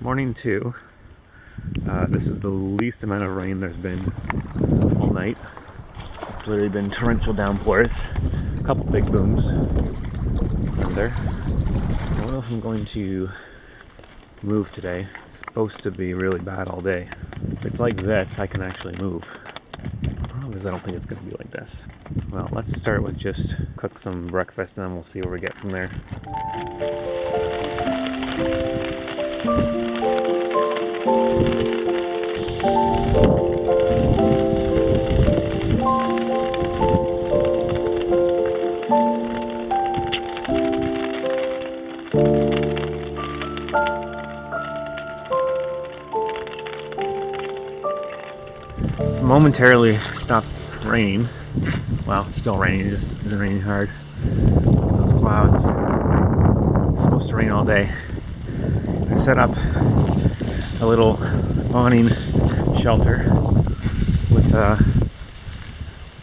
Morning 2. This is the least amount of rain there's been all night. It's literally been torrential downpours, a couple big booms, thunder. I don't know if I'm going to move today. It's supposed to be really bad all day. If it's like this, I can actually move. The problem is I don't think it's going to be like this. Well, let's start with just cook some breakfast and then we'll see where we get from there. It's momentarily stopped raining. Well, it's still raining, it just isn't raining hard. Those clouds. It's supposed to rain all day. I set up a little awning shelter with a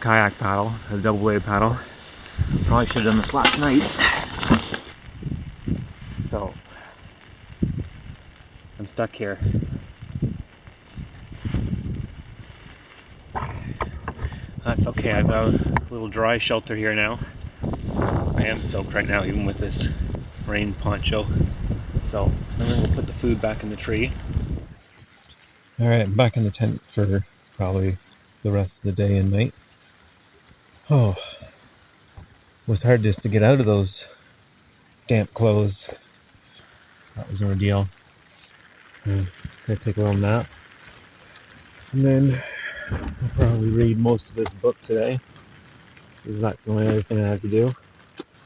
kayak paddle, a double-bladed paddle. Probably should have done this last night. So, I'm stuck here. That's okay, I've got a little dry shelter here now. I am soaked right now, even with this rain poncho. So, I'm going to put the food back in the tree. Alright, I'm back in the tent for probably the rest of the day and night. Oh, it was hard just to get out of those damp clothes. That was an ordeal. So, I'm going to take a little nap. And then I'll probably read most of this book today. So that's the only other thing I have to do.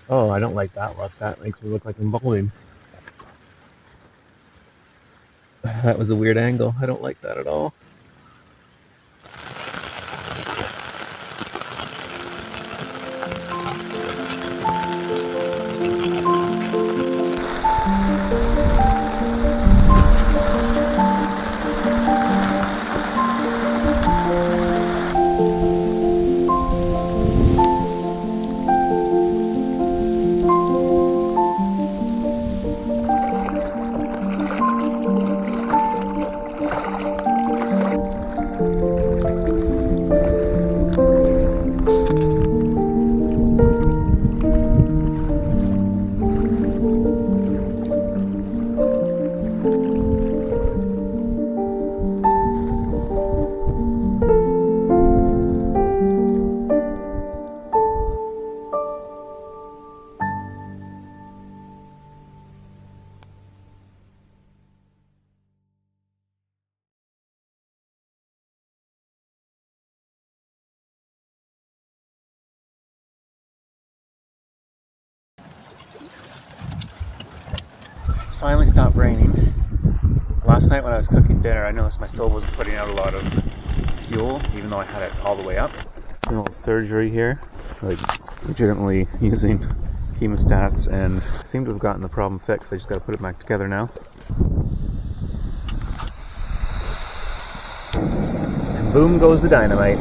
Oh, I don't like that look. That makes me look like I'm bowling. That was a weird angle. I don't like that at all. It's finally stopped raining. Last night when I was cooking dinner, I noticed my stove wasn't putting out a lot of fuel, even though I had it all the way up. A little surgery here, like legitimately using hemostats, and I seem to have gotten the problem fixed. I just got to put it back together now. And boom goes the dynamite.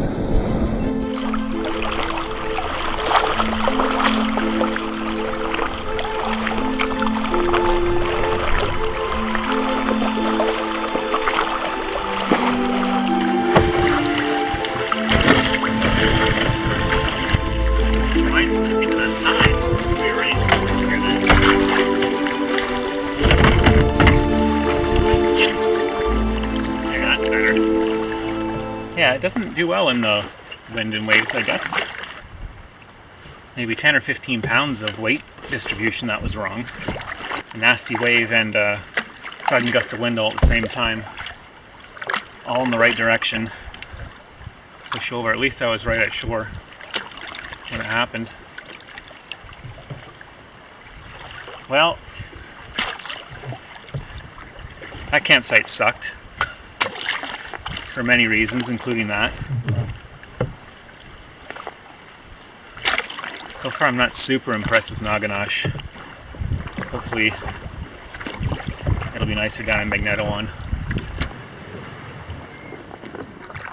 Side. Rearrange this to trigger that. Yeah, that's better. Yeah, it doesn't do well in the wind and waves, I guess. Maybe 10 or 15 pounds of weight distribution that was wrong. A nasty wave and a sudden gust of wind all at the same time. All in the right direction. Push over. At least I was right at shore when it happened. Well, that campsite sucked for many reasons, including that. So far I'm not super impressed with Noganosh. Hopefully it'll be nicer down in Magnetawan.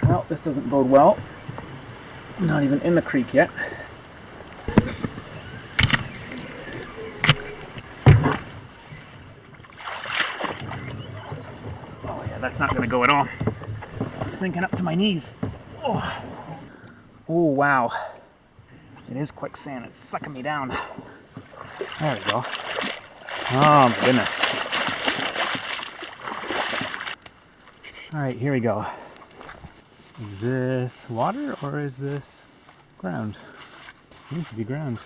Well, this doesn't bode well. I'm not even in the creek yet. that's not going to go at all. It's sinking up to my knees. Oh, wow. It is quicksand. It's sucking me down. There we go. Oh my goodness. All right, here we go. Is this water or is this ground? Seems to be ground.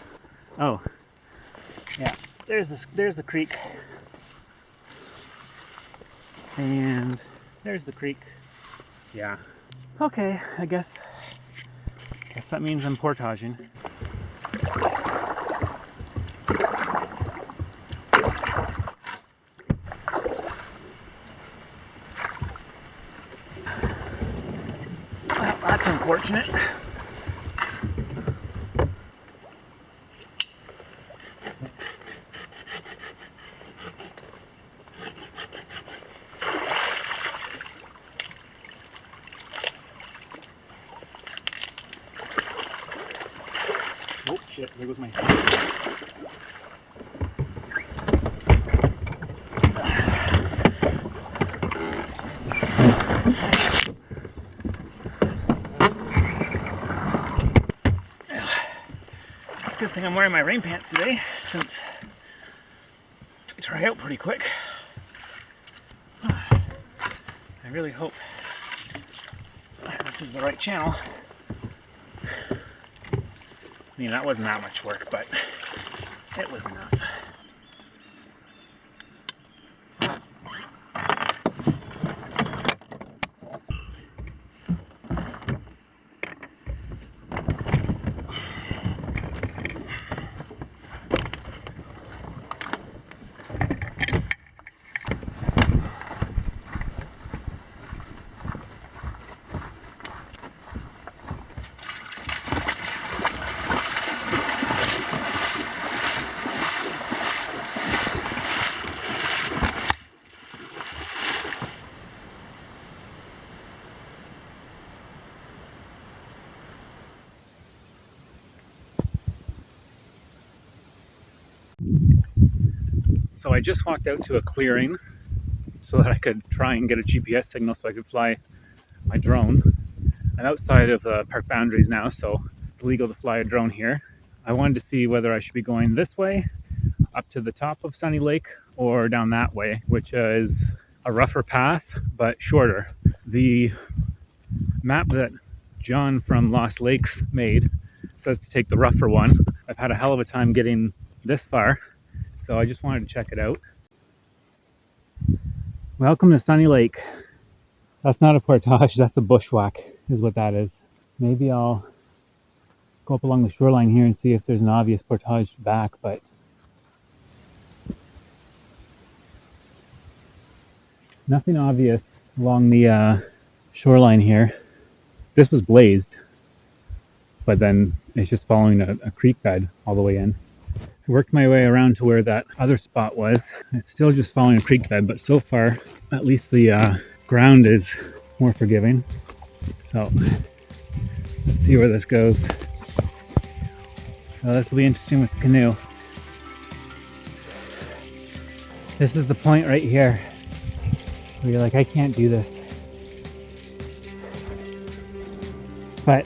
Oh, yeah. There's the creek. And there's the creek. Yeah. Okay, I guess that means I'm portaging. Well, that's unfortunate. Oh shit, there goes my It's a good thing I'm wearing my rain pants today, since they dry out pretty quick. I really hope this is the right channel. I mean, that wasn't that much work, but it was enough. So I just walked out to a clearing so that I could try and get a GPS signal so I could fly my drone. I'm outside of the park boundaries now, so it's legal to fly a drone here. I wanted to see whether I should be going this way, up to the top of Sunny Lake, or down that way, which is a rougher path, but shorter. The map that John from Lost Lakes made says to take the rougher one. I've had a hell of a time getting this far, so I just wanted to check it out. Welcome to Sunny Lake. That's not a portage, that's a bushwhack, is what that is. Maybe I'll go up along the shoreline here and see if there's an obvious portage back, but nothing obvious along the shoreline here. This was blazed, but then it's just following a creek bed all the way in. I worked my way around to where that other spot was. It's still just following a creek bed, but so far, at least the ground is more forgiving. So, let's see where this goes. So this will be interesting with the canoe. This is the point right here where you're like, I can't do this. But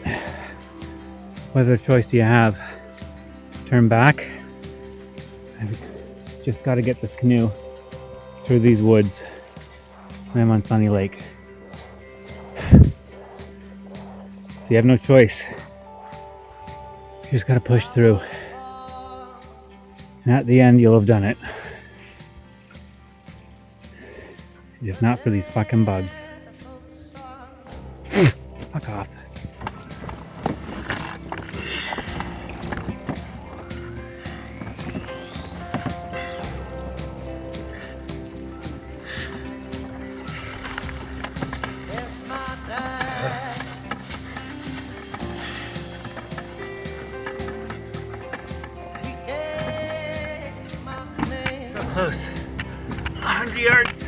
what other choice do you have? Turn back? I've just got to get this canoe through these woods when I'm on Sunny Lake. So you have no choice. You just got to push through. And at the end, you'll have done it. If not for these fucking bugs. Fuck off. So close. 100 yards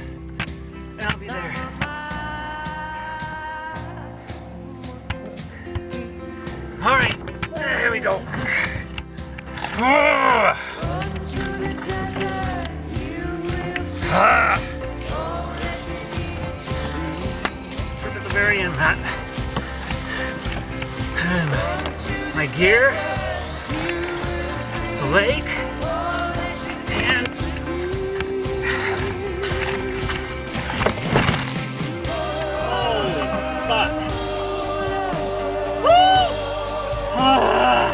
and I'll be there. All right, there we go. I am at. And my gear, the lake, and holy fuck. Woo! Ah.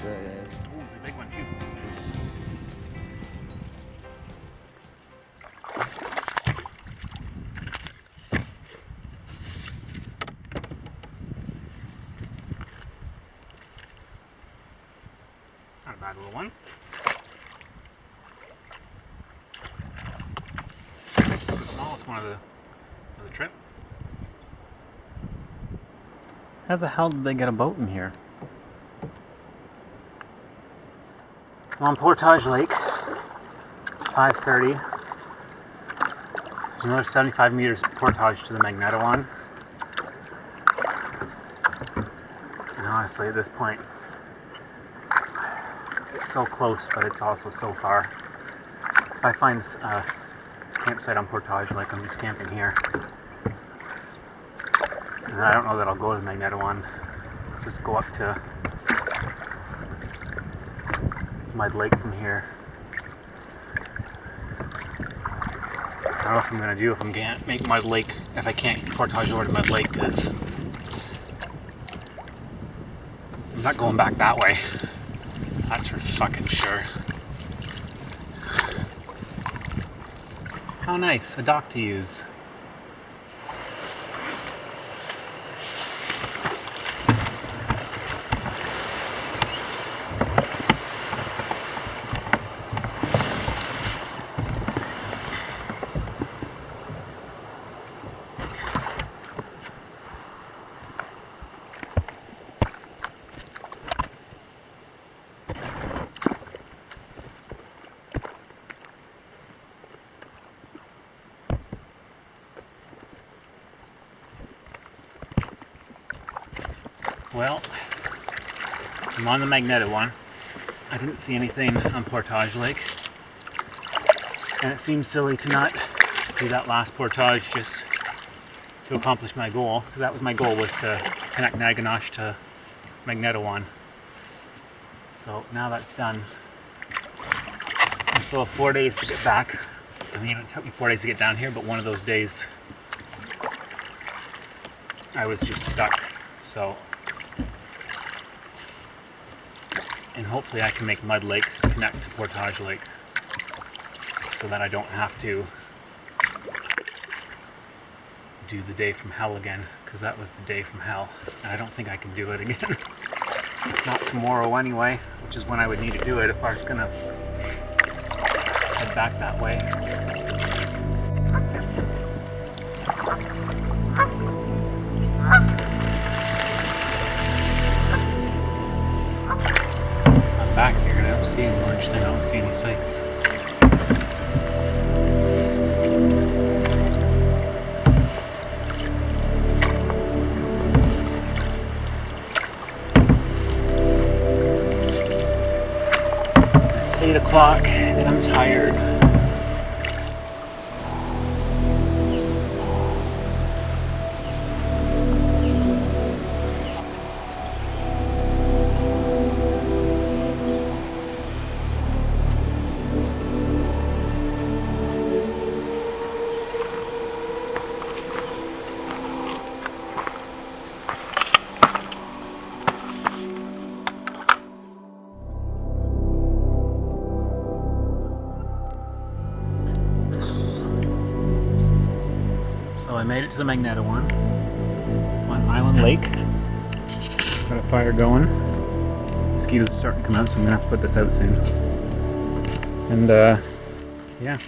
Ooh, it's a big one too. Not a bad little one. It's the smallest one of the trip. How the hell did they get a boat in here? I'm on Portage Lake. It's 5:30. There's another 75 meters portage to the Magnetawan. And honestly, at this point, it's so close, but it's also so far. If I find a campsite on Portage Lake, I'm just camping here. And I don't know that I'll go to the Magnetawan. Just go up to Mud Lake from here. I don't know if I'm gonna do if I can't make Mud Lake, if I can't portage over to Mud Lake, because I'm not going back that way. That's for fucking sure. How nice, a dock to use. Well, I'm on the Magnetawan. I didn't see anything on Portage Lake. And it seems silly to not do that last portage just to accomplish my goal, because that was my goal, was to connect Noganosh to Magnetawan. So now that's done. I still have 4 days to get back. I mean, it took me 4 days to get down here, but one of those days I was just stuck. So, and hopefully I can make Mud Lake connect to Portage Lake so that I don't have to do the day from hell again, because that was the day from hell, and I don't think I can do it again. Not tomorrow anyway, which is when I would need to do it if I was gonna head back that way. I'm back here and I don't see any large thing, I don't see any sights. So I made it to the Magnetawan on Island Lake. Got a fire going. Mosquitoes are starting to come out, so I'm gonna have to put this out soon. And yeah.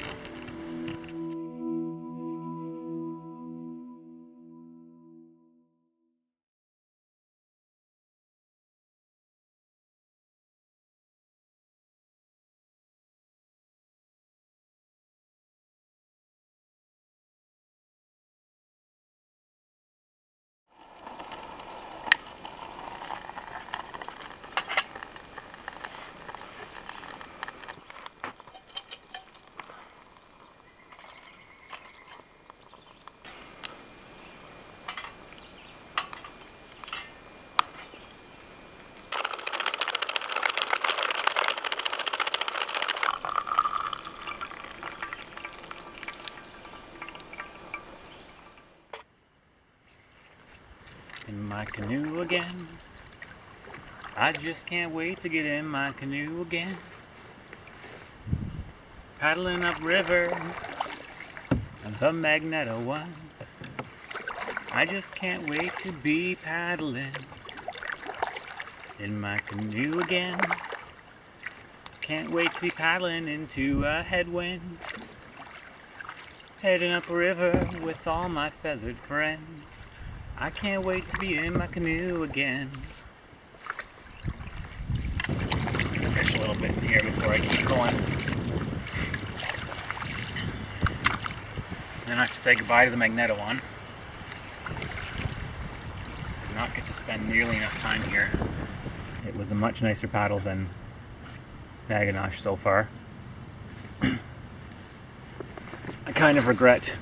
In my canoe again. I just can't wait to get in my canoe again. Paddling up river on the Magnetawan. I just can't wait to be paddling in my canoe again. Can't wait to be paddling into a headwind. Heading up a river with all my feathered friends. I can't wait to be in my canoe again. I'll fish a little bit here before I keep going. Then I have to say goodbye to the Magnetawan. Did not get to spend nearly enough time here. It was a much nicer paddle than Noganosh so far. I kind of regret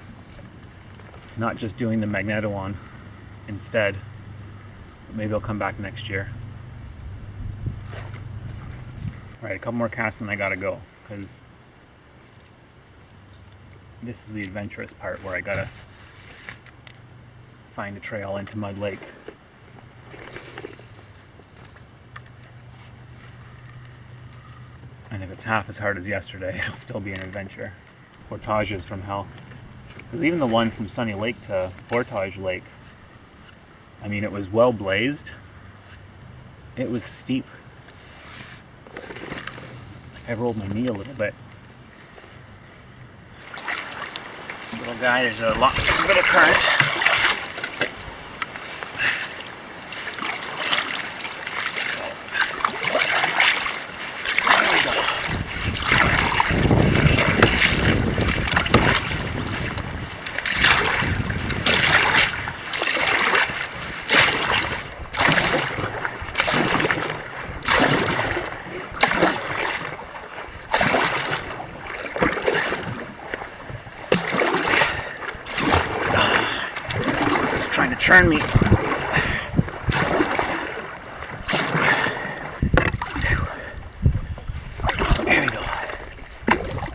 not just doing the Magnetawan instead. But maybe I'll come back next year. Alright, a couple more casts and I gotta go, because this is the adventurous part where I gotta find a trail into Mud Lake. And if it's half as hard as yesterday, it'll still be an adventure. Portages from hell. Because even the one from Sunny Lake to Portage Lake, I mean, it was well blazed. It was steep. I rolled my knee a little bit. This little guy, there's a bit of current. Trying to turn me. There we go.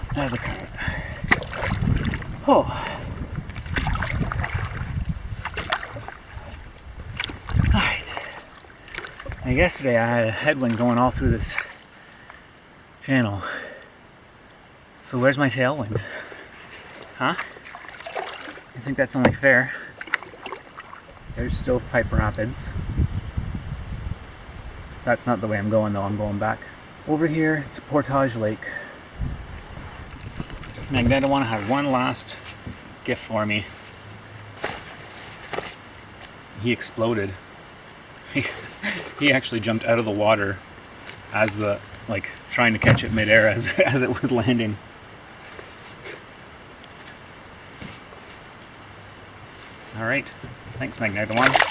I have the current. Oh. Alright. Now yesterday I had a headwind going all through this channel. So where's my tailwind? Huh? I think that's only fair. There's Stovepipe Rapids. That's not the way I'm going though, I'm going back over here to Portage Lake. Magnetawan had one last gift for me. He exploded. He actually jumped out of the water as trying to catch it midair as it was landing. Alright. Thanks, Magnetawan.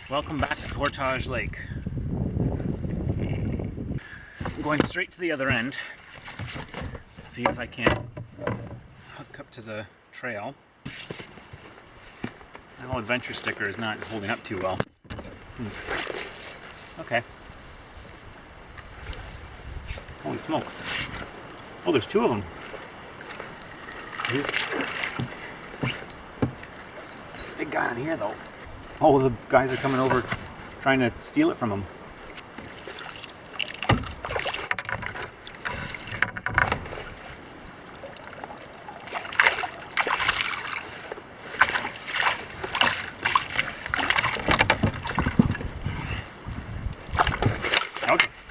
Welcome back to Portage Lake. I'm going straight to the other end to see if I can hook up to the trail. My whole adventure sticker is not holding up too well. Okay. Holy smokes. Oh, there's two of them. big guy on here though. Oh, the guys are coming over trying to steal it from him.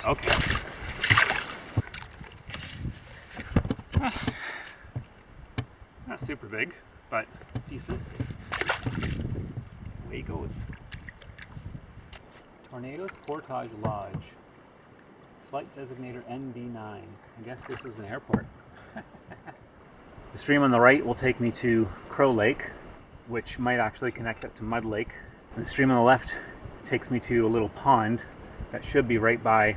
Okay. Not super big, but decent. Away he goes. Tornadoes Portage Lodge. Flight designator ND9. I guess this is an airport. The stream on the right will take me to Crow Lake, which might actually connect up to Mud Lake. And the stream on the left takes me to a little pond that should be right by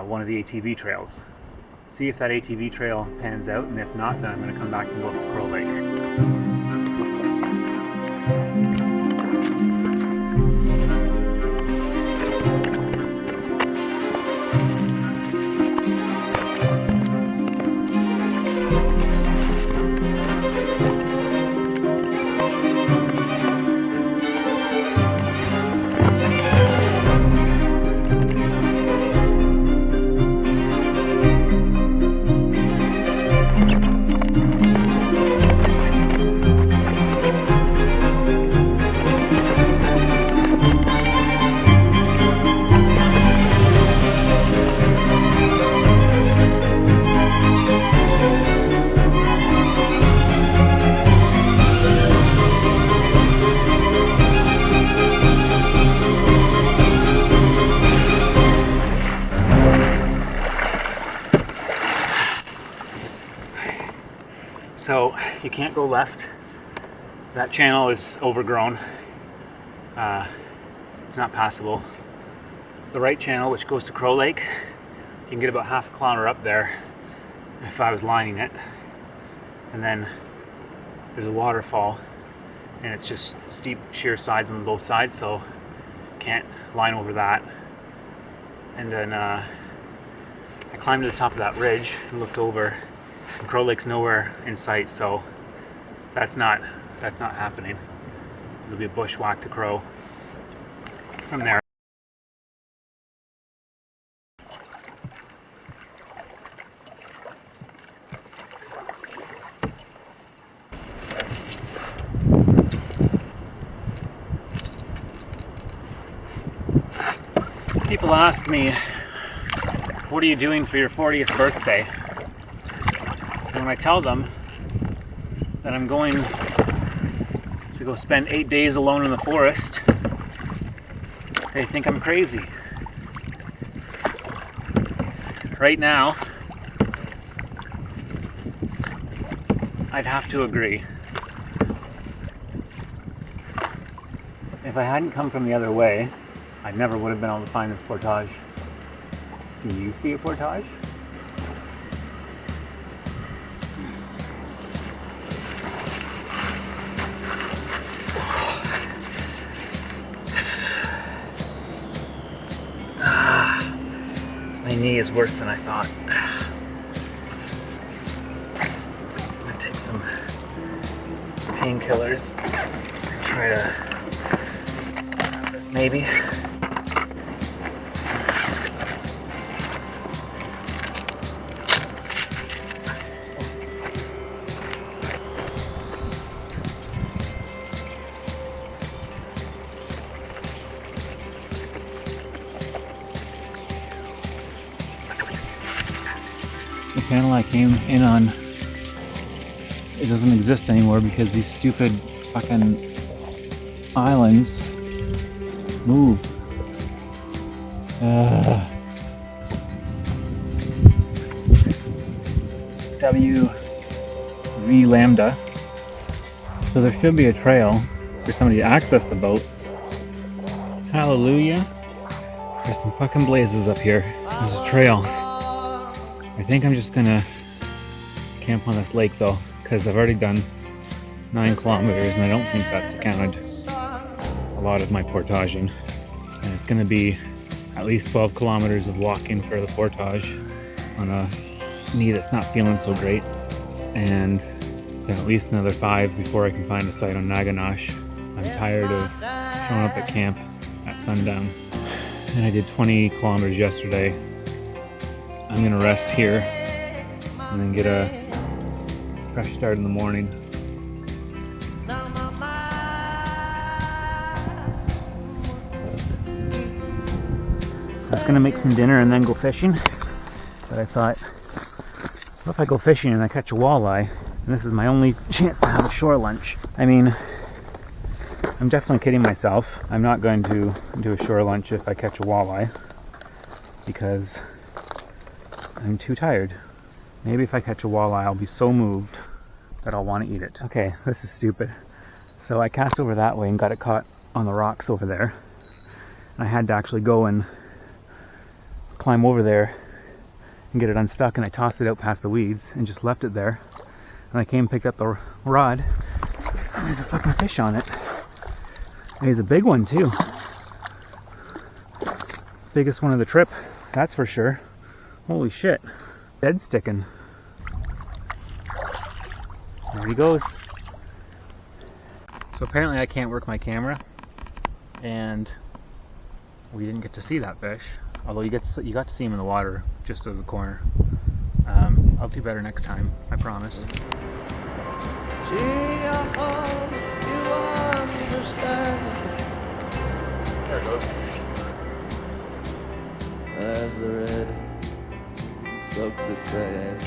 one of the ATV trails. See if that ATV trail pans out, and if not, then I'm going to come back and go up to Crow Lake. So you can't go left. That channel is overgrown. It's not passable. The right channel, which goes to Crow Lake, you can get about half a kilometer up there if I was lining it. And then there's a waterfall, and it's just steep, sheer sides on both sides, so can't line over that. And then I climbed to the top of that ridge and looked over. And Crow Lake's nowhere in sight, so that's not happening. There'll be a bushwhack to Crow from there. People ask me, what are you doing for your 40th birthday? And when I tell them that I'm going to go spend 8 days alone in the forest, they think I'm crazy. Right now, I'd have to agree. If I hadn't come from the other way, I never would have been able to find this portage. Do you see a portage? My knee is worse than I thought. I'm gonna take some painkillers and try to have this maybe. The channel I came in on, it doesn't exist anymore because these stupid fucking islands move. WV Lambda. So there should be a trail for somebody to access the boat. Hallelujah. There's some fucking blazes up here. There's a trail. I think I'm just gonna camp on this lake though, because I've already done 9 kilometers and I don't think that's counted a lot of my portaging. And it's gonna be at least 12 kilometers of walking for the portage on a knee that's not feeling so great. And then at least another 5 before I can find a site on Noganosh. I'm tired of showing up at camp at sundown. And I did 20 kilometers yesterday. I'm gonna rest here and then get a fresh start in the morning. I was gonna make some dinner and then go fishing, but I thought, what if I go fishing and I catch a walleye, and this is my only chance to have a shore lunch? I mean, I'm definitely kidding myself. I'm not going to do a shore lunch if I catch a walleye, because I'm too tired. Maybe if I catch a walleye, I'll be so moved that I'll want to eat it. Okay, this is stupid. So I cast over that way and got it caught on the rocks over there. And I had to actually go and climb over there and get it unstuck, and I tossed it out past the weeds and just left it there. And I came and picked up the rod, and there's a fucking fish on it. And he's a big one too. Biggest one of the trip, that's for sure. Holy shit. Dead sticking. There he goes. So apparently I can't work my camera, and we didn't get to see that fish. Although you got to see him in the water just over the corner. I'll do better next time, I promise. There it goes. As the red soak the sand,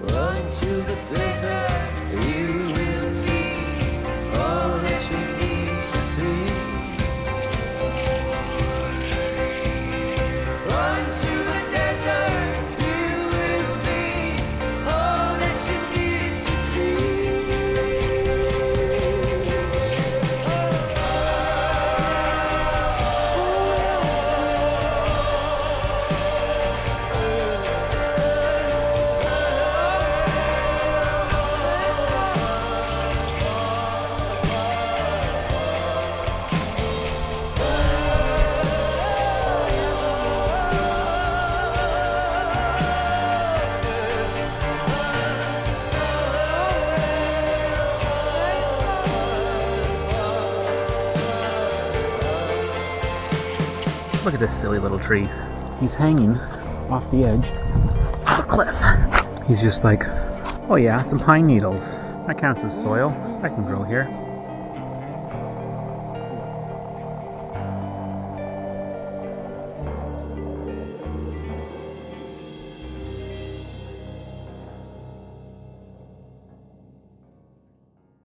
run to the desert, you will see all that you need to see. Run to the desert, you will see all that you need to see. Look at this silly little tree. He's hanging off the edge of the cliff. He's just like, oh yeah, some pine needles. That counts as soil. That can grow here.